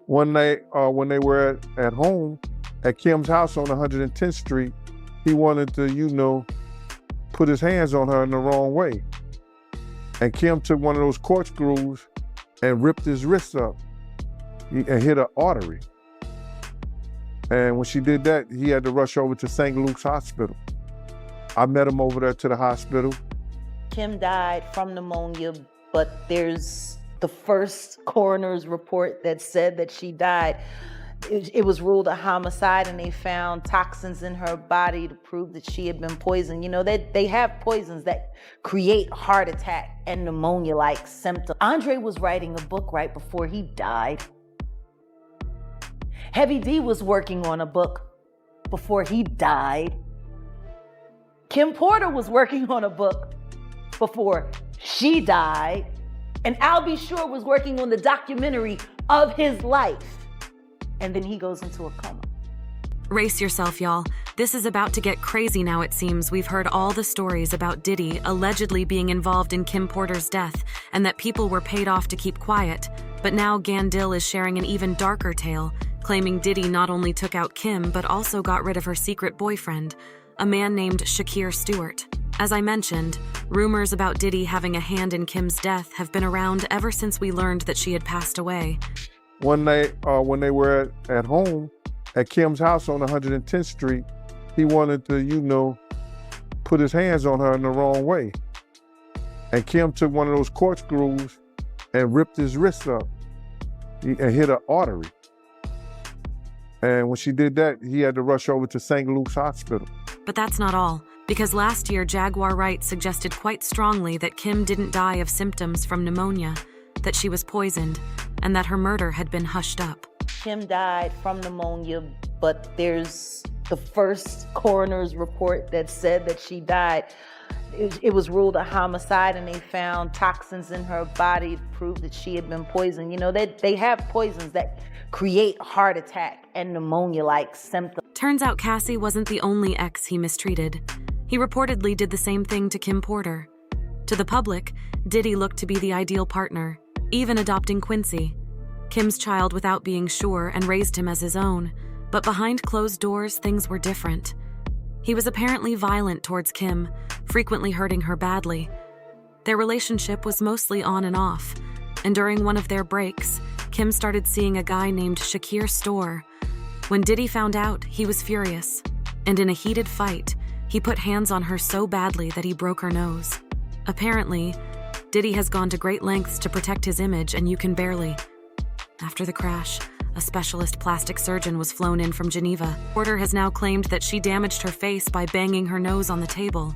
One night, when they were at home at Kim's house on 110th Street, he wanted to, put his hands on her in the wrong way. And Kim took one of those corkscrews and ripped his wrist up and hit an artery. And when she did that, he had to rush over to St. Luke's Hospital. I met him over there to the hospital. Kim died from pneumonia, but there's the first coroner's report that said that she died. It was ruled a homicide, and they found toxins in her body to prove that she had been poisoned. They have poisons that create heart attack and pneumonia-like symptoms. Andre was writing a book right before he died. Heavy D was working on a book before he died. Kim Porter was working on a book before she died. And Albie Shore was working on the documentary of his life. And then he goes into a coma. Brace yourself, y'all. This is about to get crazy now, it seems. We've heard all the stories about Diddy allegedly being involved in Kim Porter's death and that people were paid off to keep quiet. But now Gandil is sharing an even darker tale, claiming Diddy not only took out Kim, but also got rid of her secret boyfriend, a man named Shakir Stewart. As I mentioned, rumors about Diddy having a hand in Kim's death have been around ever since we learned that she had passed away. One night, when they were at home at Kim's house on 110th Street, he wanted to, put his hands on her in the wrong way. And Kim took one of those corkscrews and ripped his wrist up and hit an artery. And when she did that, he had to rush over to St. Luke's Hospital. But that's not all, because last year Jaguar Wright suggested quite strongly that Kim didn't die of symptoms from pneumonia, that she was poisoned, and that her murder had been hushed up. Kim died from pneumonia, but there's the first coroner's report that said that she died. It was ruled a homicide, and they found toxins in her body to prove that she had been poisoned. They have poisons that create heart attack and pneumonia-like symptoms. Turns out Cassie wasn't the only ex he mistreated. He reportedly did the same thing to Kim Porter. To the public, Diddy looked to be the ideal partner, even adopting Quincy, Kim's child, without being sure, and raised him as his own. But behind closed doors, things were different. He was apparently violent towards Kim, frequently hurting her badly. Their relationship was mostly on and off, and during one of their breaks, Kim started seeing a guy named Shakir Stewart. When Diddy found out, he was furious, and in a heated fight, he put hands on her so badly that he broke her nose. Apparently, Diddy has gone to great lengths to protect his image, and you can barely. After the crash, a specialist plastic surgeon was flown in from Geneva. Porter has now claimed that she damaged her face by banging her nose on the table.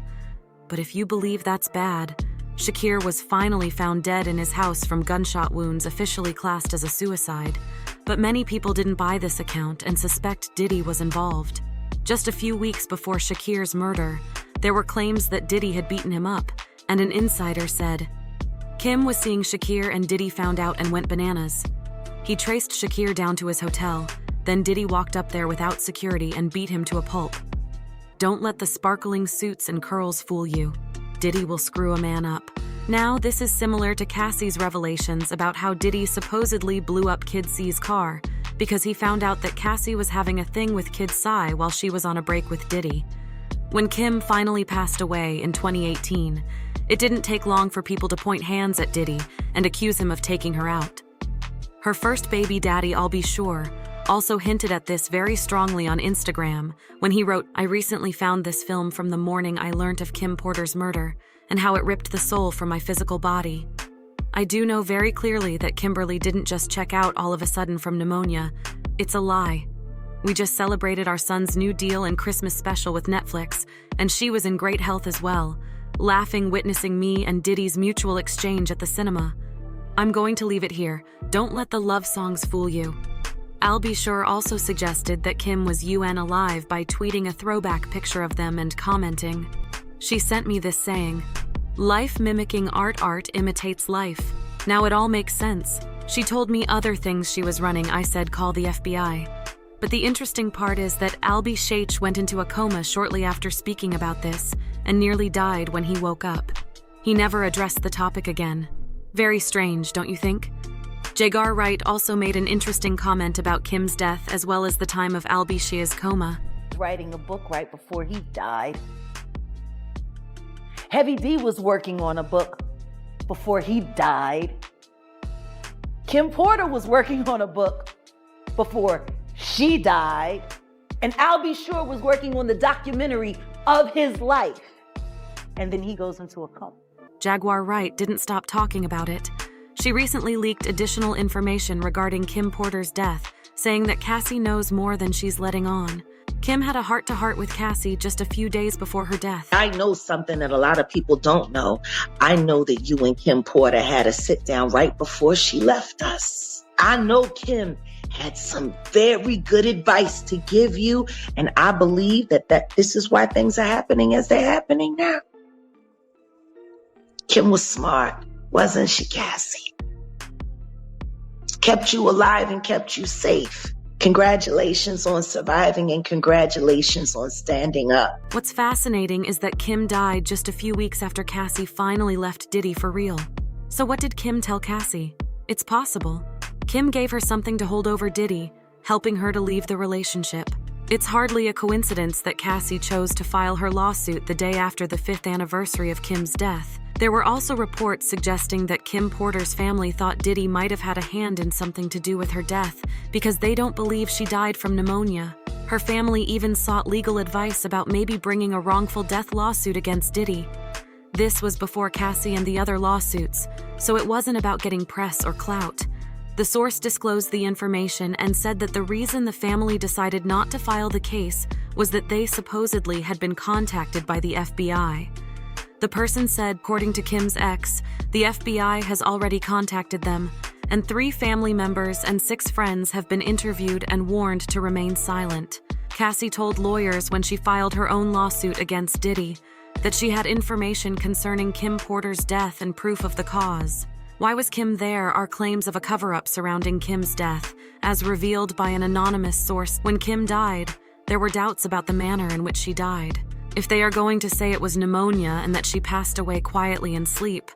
But if you believe that's bad, Shakir was finally found dead in his house from gunshot wounds, officially classed as a suicide. But many people didn't buy this account and suspect Diddy was involved. Just a few weeks before Shakir's murder, there were claims that Diddy had beaten him up, and an insider said, Kim was seeing Shakir and Diddy found out and went bananas. He traced Shakir down to his hotel, then Diddy walked up there without security and beat him to a pulp. Don't let the sparkling suits and curls fool you. Diddy will screw a man up. Now, this is similar to Cassie's revelations about how Diddy supposedly blew up Kid C's car because he found out that Cassie was having a thing with Kid Cy while she was on a break with Diddy. When Kim finally passed away in 2018, it didn't take long for people to point hands at Diddy and accuse him of taking her out. Her first baby daddy, Albie Shore, also hinted at this very strongly on Instagram when he wrote, I recently found this film from the morning I learnt of Kim Porter's murder and how it ripped the soul from my physical body. I do know very clearly that Kimberly didn't just check out all of a sudden from pneumonia. It's a lie. We just celebrated our son's new deal and Christmas special with Netflix, and she was in great health as well, laughing witnessing me and Diddy's mutual exchange at the cinema. I'm going to leave it here. Don't let the love songs fool you. Albie Shore also suggested that Kim was UN alive by tweeting a throwback picture of them and commenting. She sent me this saying, life mimicking art imitates life. Now it all makes sense. She told me other things she was running. I said call the FBI. But the interesting part is that Albie Shach went into a coma shortly after speaking about this and nearly died when he woke up. He never addressed the topic again. Very strange, don't you think? Jagar Wright also made an interesting comment about Kim's death as well as the time of Albie Shea's coma. Writing a book right before he died. Heavy D was working on a book before he died. Kim Porter was working on a book before she died. And Albie Shore was working on the documentary of his life. And then he goes into a coma. Jaguar Wright didn't stop talking about it. She recently leaked additional information regarding Kim Porter's death, saying that Cassie knows more than she's letting on. Kim had a heart-to-heart with Cassie just a few days before her death. I know something that a lot of people don't know. I know that you and Kim Porter had a sit-down right before she left us. I know Kim had some very good advice to give you, and I believe that this is why things are happening as they're happening now. Kim was smart, wasn't she, Cassie? Kept you alive and kept you safe. Congratulations on surviving and congratulations on standing up. What's fascinating is that Kim died just a few weeks after Cassie finally left Diddy for real. So what did Kim tell Cassie? It's possible. Kim gave her something to hold over Diddy, helping her to leave the relationship. It's hardly a coincidence that Cassie chose to file her lawsuit the day after the 5th anniversary of Kim's death. There were also reports suggesting that Kim Porter's family thought Diddy might have had a hand in something to do with her death because they don't believe she died from pneumonia. Her family even sought legal advice about maybe bringing a wrongful death lawsuit against Diddy. This was before Cassie and the other lawsuits, so it wasn't about getting press or clout. The source disclosed the information and said that the reason the family decided not to file the case was that they supposedly had been contacted by the FBI. The person said, according to Kim's ex, the FBI has already contacted them, and 3 family members and 6 friends have been interviewed and warned to remain silent. Cassie told lawyers when she filed her own lawsuit against Diddy that she had information concerning Kim Porter's death and proof of the cause. Why was Kim there are claims of a cover-up surrounding Kim's death, as revealed by an anonymous source. When Kim died, there were doubts about the manner in which she died. If they are going to say it was pneumonia and that she passed away quietly in sleep,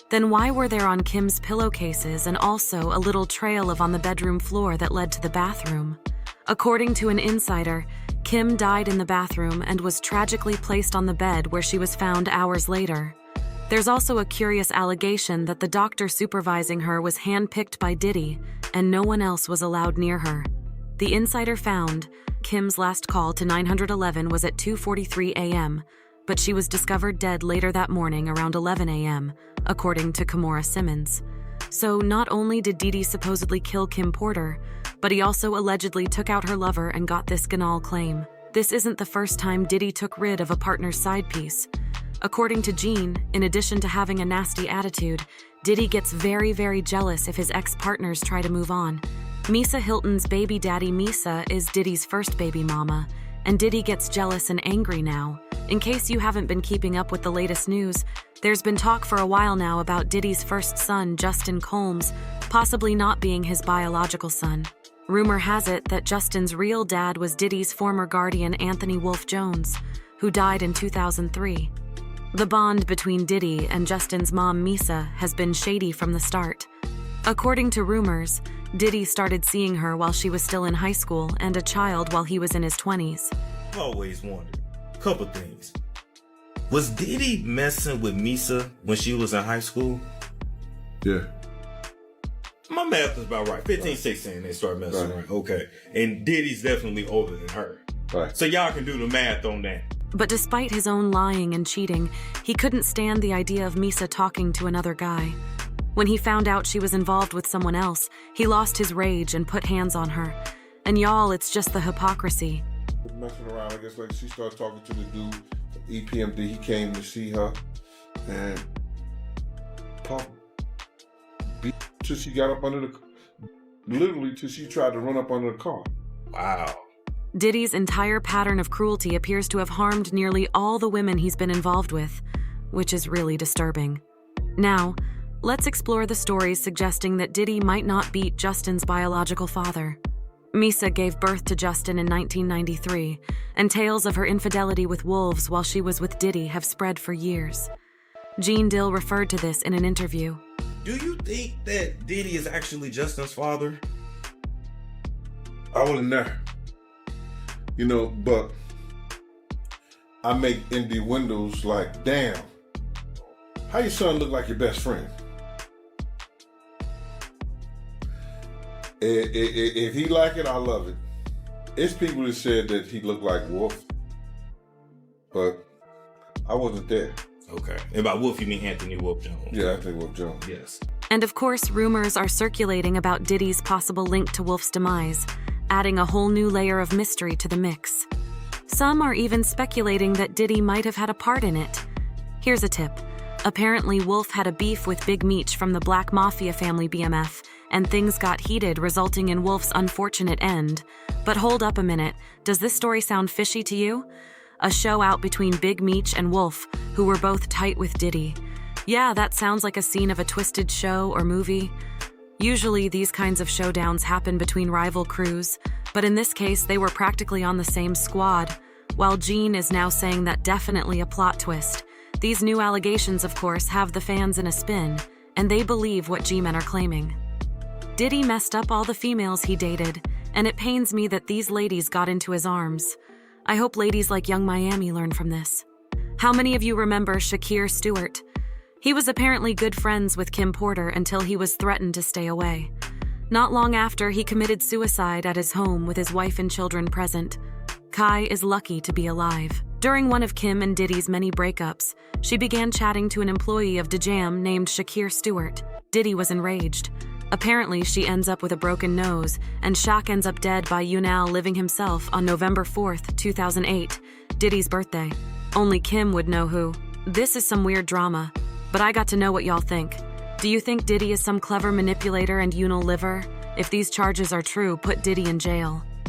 then why were there on Kim's pillowcases and also a little trail on the bedroom floor that led to the bathroom? According to an insider, Kim died in the bathroom and was tragically placed on the bed where she was found hours later. There's also a curious allegation that the doctor supervising her was handpicked by Diddy and no one else was allowed near her. The insider found Kim's last call to 911 was at 2:43 a.m., but she was discovered dead later that morning around 11 a.m., according to Kimora Simmons. So not only did Diddy supposedly kill Kim Porter, but he also allegedly took out her lover and got this Ganal claim. This isn't the first time Diddy took rid of a partner's side piece. According to Gene, in addition to having a nasty attitude, Diddy gets very, very jealous if his ex-partners try to move on. Misa Hilton's baby daddy Misa is Diddy's first baby mama, and Diddy gets jealous and angry now. In case you haven't been keeping up with the latest news, there's been talk for a while now about Diddy's first son, Justin Combs, possibly not being his biological son. Rumor has it that Justin's real dad was Diddy's former guardian, Anthony Wolf Jones, who died in 2003. The bond between Diddy and Justin's mom, Misa, has been shady from the start. According to rumors, Diddy started seeing her while she was still in high school and a child while he was in his 20s. I've always wondered a couple things. Was Diddy messing with Misa when she was in high school? Yeah. My math is about right. 15, 16, they start messing right. Okay. And Diddy's definitely older than her. Right. So y'all can do the math on that. But despite his own lying and cheating, he couldn't stand the idea of Misa talking to another guy. When he found out she was involved with someone else, he lost his rage and put hands on her. And y'all, it's just the hypocrisy. Messing around, I guess, like she started talking to the dude from EPMD. He came to see her and beat till she got up under literally till she tried to run up under the car. Wow. Diddy's entire pattern of cruelty appears to have harmed nearly all the women he's been involved with, which is really disturbing. Now, let's explore the stories suggesting that Diddy might not beat Justin's biological father. Misa gave birth to Justin in 1993, and tales of her infidelity with wolves while she was with Diddy have spread for years. Gene Dill referred to this in an interview. Do you think that Diddy is actually Justin's father? I wasn't there. You know, but I make indie windows like, damn, how your son look like your best friend? If he like it, I love it. It's people that said that he looked like Wolf, but I wasn't there. Okay. And by Wolf, you mean Anthony Wolf Jones? Yeah, Anthony Wolf Jones. Yes. And of course, rumors are circulating about Diddy's possible link to Wolf's demise, adding a whole new layer of mystery to the mix. Some are even speculating that Diddy might have had a part in it. Here's a tip. Apparently, Wolf had a beef with Big Meech from the Black Mafia family BMF, and things got heated, resulting in Wolf's unfortunate end. But hold up a minute, does this story sound fishy to you? A show out between Big Meech and Wolf, who were both tight with Diddy. Yeah, that sounds like a scene of a twisted show or movie. Usually, these kinds of showdowns happen between rival crews, but in this case, they were practically on the same squad. While Gene is now saying that definitely a plot twist. These new allegations, of course, have the fans in a spin, and they believe what G-men are claiming. Diddy messed up all the females he dated, and it pains me that these ladies got into his arms. I hope ladies like Young Miami learn from this. How many of you remember Shakir Stewart? He was apparently good friends with Kim Porter until he was threatened to stay away. Not long after, he committed suicide at his home with his wife and children present. Kai is lucky to be alive. During one of Kim and Diddy's many breakups, she began chatting to an employee of DeJam named Shakir Stewart. Diddy was enraged. Apparently, she ends up with a broken nose, and Shak ends up dead by Unal living himself on November 4th, 2008, Diddy's birthday. Only Kim would know who. This is some weird drama, but I got to know what y'all think. Do you think Diddy is some clever manipulator and Unal liver? If these charges are true, put Diddy in jail.